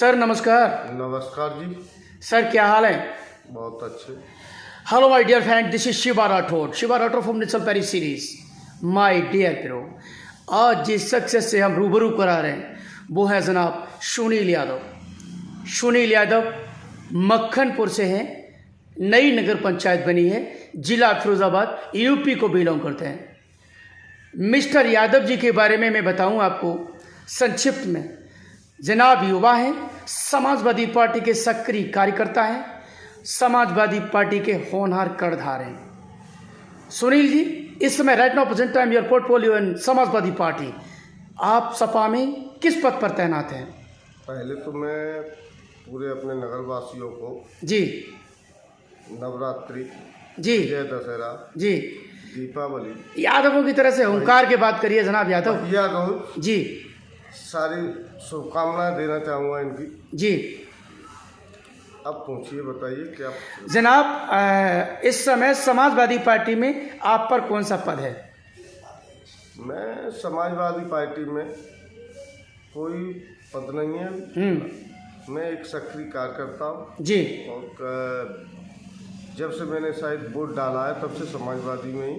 Sir नमस्कार। नमस्कार जी। Sir क्या हाल है? बहुत अच्छे। Hello my dear friend, this is Shiva Rathod from natural पेरी सीरीज। माय डियर प्रो, आज जिस सक्सेस से हम रूबरू करा रहे हैं वो है जनाब सुनील यादव। सुनील यादव मक्खनपुर से हैं, नई नगर पंचायत बनी है, जिला फिरोजाबाद, यूपी को बिलोंग करते हैं। मिस्टर यादव जी के बारे में मैं बताऊं आपको संक्षिप्त में। जनाब युवा हैं, समाजवादी पार्टी के सक्रिय कार्यकर्ता हैं, समाजवादी पार्टी के होनहार कर्णधार हैं। सुनील जी, इस समय right now present time your portfolio in Samajwadi party, आप सपा में किस पद पर तैनात हैं? पहले तो मैं पूरे अपने नगरवासियों को जी नवरात्रि, जी विजय दशहरा, जी, दीपावली, यादवों की तरह से हुंकार के बात करिए जनाब यादव जी। सारी शुभकामनाएं देना चाहूँगा इनकी। जी अब पूछिए, बताइए क्या। जनाब, इस समय समाजवादी पार्टी में आप पर कौन सा पद है? मैं समाजवादी पार्टी में कोई पद नहीं है। मैं एक सक्रिय कार्यकर्ता हूँ जी। और जब से मैंने शायद वोट डाला है तब से समाजवादी में ही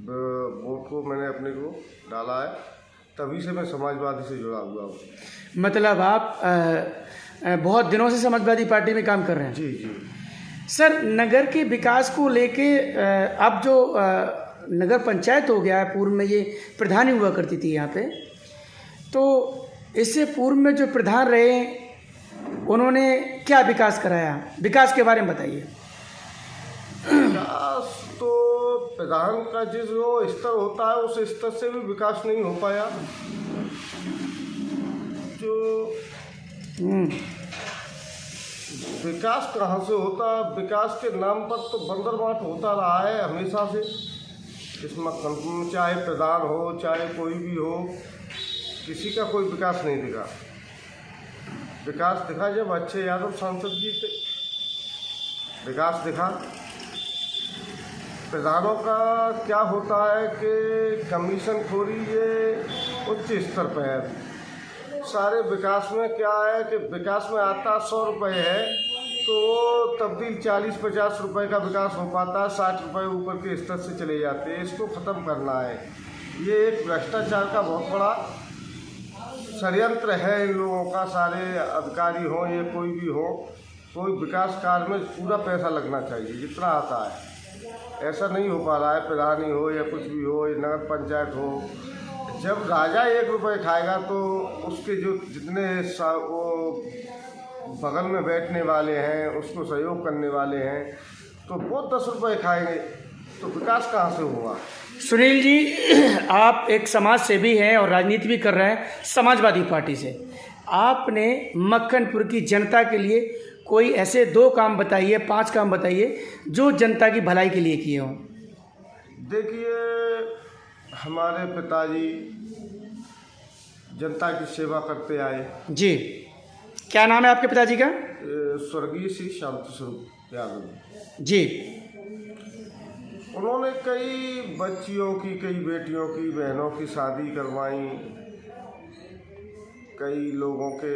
वोट को मैंने अपने को डाला है, तभी से मैं समाजवादी से जुड़ा हुआ हूँ। मतलब आप बहुत दिनों से समाजवादी पार्टी में काम कर रहे हैं? जी जी। सर, नगर के विकास को लेके अब जो नगर पंचायत हो गया है, पूर्व में ये प्रधानी हुआ करती थी यहाँ पे, तो इससे पूर्व में जो प्रधान रहे उन्होंने क्या विकास कराया? विकास के बारे में बताइए। विकास तो प्रधान का जो स्तर होता है उस स्तर से भी विकास नहीं हो पाया। जो विकास कहाँ से होता है? विकास के नाम पर तो बंदरबाट होता रहा है हमेशा से। इसमें चाहे प्रधान हो चाहे कोई भी हो, किसी का कोई विकास नहीं दिखा। विकास दिखा जब अच्छे यादव सांसद जी थे, विकास दिखा। प्रधानों का क्या होता है कि कमीशन खोरी ये उच्च स्तर पर है। सारे विकास में क्या है कि विकास में आता 100 रुपये है तो तब्दील 40-50 रुपये का विकास हो पाता है, 60 रुपये ऊपर के स्तर से चले जाते हैं। इसको ख़त्म करना है। ये एक भ्रष्टाचार का बहुत बड़ा षड्यंत्र है इन लोगों का। सारे अधिकारी हों या कोई भी हो, कोई विकास कार्य में पूरा पैसा लगना चाहिए जितना आता है। ऐसा नहीं हो पा रहा है। प्रधानी हो या कुछ भी हो या नगर पंचायत हो, जब राजा 1 रुपये खाएगा तो उसके जो जितने वो बगल में बैठने वाले हैं, उसको सहयोग करने वाले हैं, तो वो 10 रुपये खाएंगे, तो विकास कहाँ से होगा? सुनील जी, आप एक समाज सेवी हैं और राजनीति भी कर रहे हैं समाजवादी पार्टी से। आपने मक्खनपुर की जनता के लिए कोई ऐसे 2 काम बताइए, 5 काम बताइए जो जनता की भलाई के लिए किए हों। देखिए, हमारे पिताजी जनता की सेवा करते आए। जी, क्या नाम है आपके पिताजी का? स्वर्गीय श्री शांति स्वरूप यादव जी। उन्होंने कई बच्चियों की, कई बेटियों की, बहनों की शादी करवाई, कई लोगों के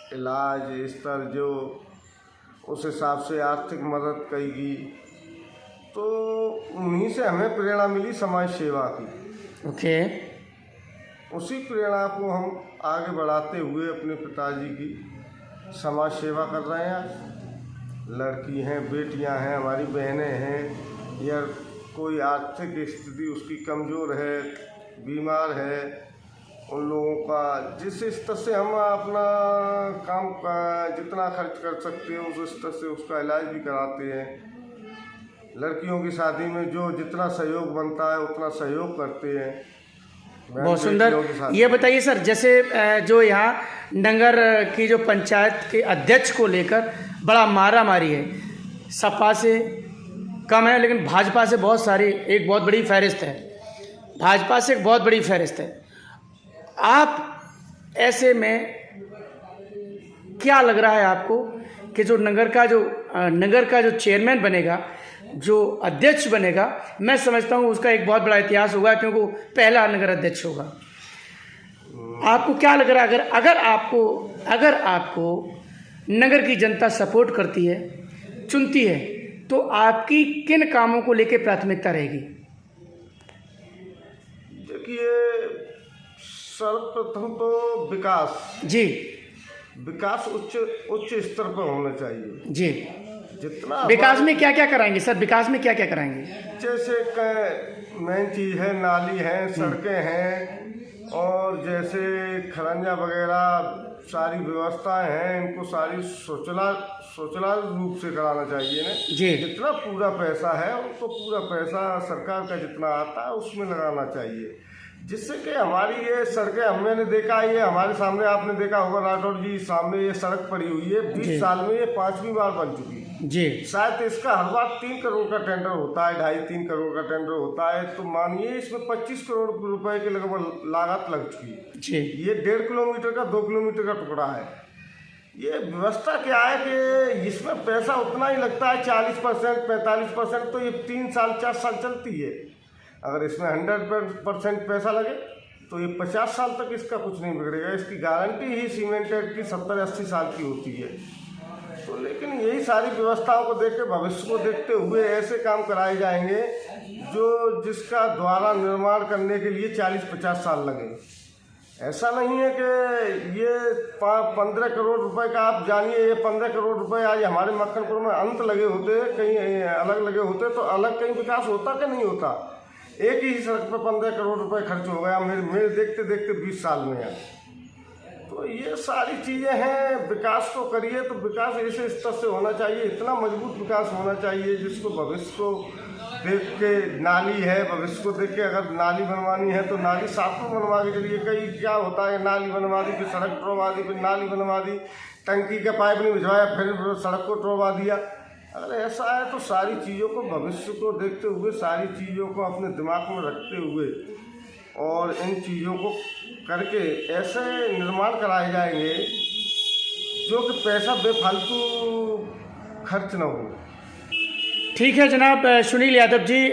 इलाज स्तर जो उस हिसाब से आर्थिक मदद करेगी, तो उन्हीं से हमें प्रेरणा मिली समाज सेवा की। ओके। उसी प्रेरणा को हम आगे बढ़ाते हुए अपने पिताजी की समाज सेवा कर रहे हैं। लड़की हैं, बेटियां हैं, हमारी बहनें हैं, या कोई आर्थिक स्थिति उसकी कमज़ोर है, बीमार है, उन लोगों का जिस स्तर से हम अपना काम का जितना खर्च कर सकते हैं उस स्तर से उसका इलाज भी कराते हैं। लड़कियों की शादी में जो जितना सहयोग बनता है उतना सहयोग करते हैं। बहुत सुंदर। ये बताइए सर, जैसे जो यहाँ नगर की जो पंचायत के अध्यक्ष को लेकर बड़ा मारा मारी है, सपा से कम है लेकिन भाजपा से बहुत सारी, एक बहुत बड़ी फहरिस्त है, भाजपा से एक बहुत बड़ी फहरिस्त है। आप ऐसे में क्या लग रहा है आपको कि जो नगर का जो चेयरमैन बनेगा, जो अध्यक्ष बनेगा, मैं समझता हूँ उसका एक बहुत बड़ा इतिहास होगा क्योंकि वो पहला नगर अध्यक्ष होगा। आपको क्या लग रहा है, अगर आपको नगर की जनता सपोर्ट करती है, चुनती है, तो आपकी किन कामों को लेकर प्राथमिकता रहेगी? देखिए, सर्वप्रथम तो विकास जी उच्च स्तर पर होना चाहिए। जी। जितना विकास में क्या क्या कराएंगे सर? विकास में क्या क्या कराएंगे? जैसे मेन चीज़ है, नाली है, सड़कें हैं, और जैसे खरंजा वगैरह सारी व्यवस्थाएं हैं, इनको सारी सोचला रूप से कराना चाहिए ना जी। जितना पूरा पैसा है उनको पूरा पैसा सरकार का जितना आता है उसमें लगाना चाहिए, जिससे कि हमारी ये सड़कें, हमने देखा, ये हमारे सामने आपने देखा होगा राठौर जी, सामने ये सड़क पड़ी हुई है, 20 साल में ये 5वीं बार बन चुकी है जी। शायद इसका हर बार 3 करोड़ का टेंडर होता है, 2.5-3 करोड़ का टेंडर होता है, तो मानिए इसमें 25 करोड़ रुपए के लगभग लागत लग चुकी है जी। ये 1.5 किलोमीटर का 2 किलोमीटर का टुकड़ा है। ये व्यवस्था क्या है कि इसमें पैसा उतना ही लगता है, 40% 45%, तो ये 3 साल 4 साल चलती है। अगर इसमें 100% पैसा लगे तो ये 50 साल तक इसका कुछ नहीं बिगड़ेगा। इसकी गारंटी ही सीमेंटेड की 70-80 साल की होती है। तो लेकिन यही सारी व्यवस्थाओं को देख के, भविष्य को देखते हुए ऐसे काम कराए जाएंगे जिसका द्वारा निर्माण करने के लिए 40-50 साल लगे। ऐसा नहीं है कि ये 15 करोड़ रुपए का, आप जानिए ये 15 करोड़ रुपए आज हमारे मक्खनपुर में अंत लगे होते, कहीं अलग लगे होते, तो अलग कहीं विकास होता कि नहीं होता। एक ही सड़क पर 15 करोड़ रुपए खर्च हो गया मेरे देखते देखते 20 साल में है। तो ये सारी चीज़ें हैं, विकास को करिए तो विकास ऐसे स्तर से होना चाहिए, इतना मजबूत विकास होना चाहिए जिसको भविष्य को देख के, नाली है, भविष्य को देख के अगर नाली बनवानी है तो नाली साफ में बनवा के चलिए। कई क्या होता है, नाली बनवा दी, फिर सड़क टोवा दी, फिर नाली बनवा दी, टंकी का पाइप नहीं भिजवाया, फिर सड़क को टोवा दिया। अगर ऐसा है तो सारी चीज़ों को, भविष्य को देखते हुए, सारी चीज़ों को अपने दिमाग में रखते हुए और इन चीज़ों को करके ऐसे निर्माण कराए जाएंगे जो कि पैसा बेफालतू खर्च न हो। ठीक है जनाब सुनील यादव जी,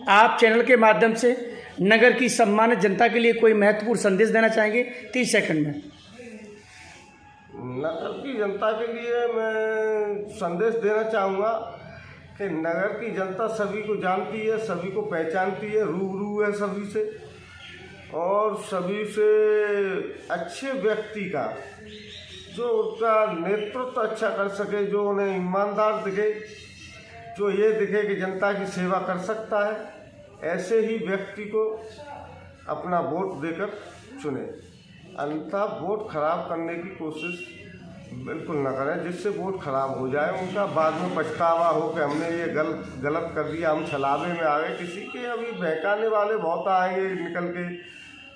आप चैनल के माध्यम से नगर की सम्मानित जनता के लिए कोई महत्वपूर्ण संदेश देना चाहेंगे? 30 सेकंड में। नगर की जनता के लिए मैं संदेश देना चाहूँगा कि नगर की जनता सभी को जानती है, सभी को पहचानती है, रूबरू है सभी से, और सभी से अच्छे व्यक्ति का, जो उनका नेतृत्व अच्छा कर सके, जो उन्हें ईमानदार दिखे, जो ये दिखे कि जनता की सेवा कर सकता है, ऐसे ही व्यक्ति को अपना वोट देकर चुने। अन्यथा वोट खराब करने की कोशिश बिल्कुल न करें, जिससे वोट खराब हो जाए, उनका बाद में पछतावा हो कि हमने ये गलत कर दिया, हम छलावे में आ गए। किसी के अभी बहकाने वाले बहुत आएंगे, निकल के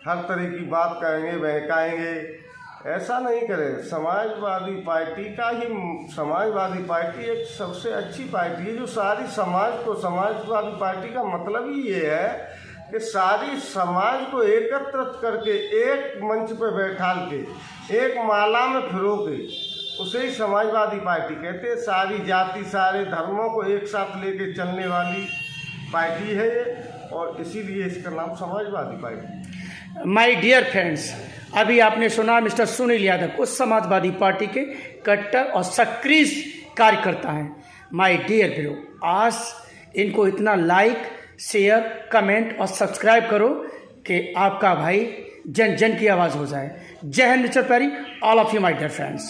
हर तरह की बात कहेंगे, बहकाएंगे। ऐसा नहीं करें। समाजवादी पार्टी एक सबसे अच्छी पार्टी है जो सारी समाज को, समाजवादी पार्टी का मतलब ही ये है कि सारी समाज को एकत्रित करके एक मंच पर बैठा के, एक माला में फिरो के, उसे ही समाजवादी पार्टी कहते हैं। सारी जाति, सारे धर्मों को एक साथ लेके चलने वाली पार्टी है ये, और इसीलिए इसका नाम Samajwadi Party. My dear friends, अभी आपने सुना मिस्टर सुनील यादव उस समाजवादी पार्टी के कट्टर और सक्रिय कार्यकर्ता हैं। माय डियर ब्रो, आज इनको इतना लाइक, शेयर, कमेंट और सब्सक्राइब करो कि आपका भाई जन जन की आवाज़ हो जाए। जय हिंद mister Perry, all of you my dear friends.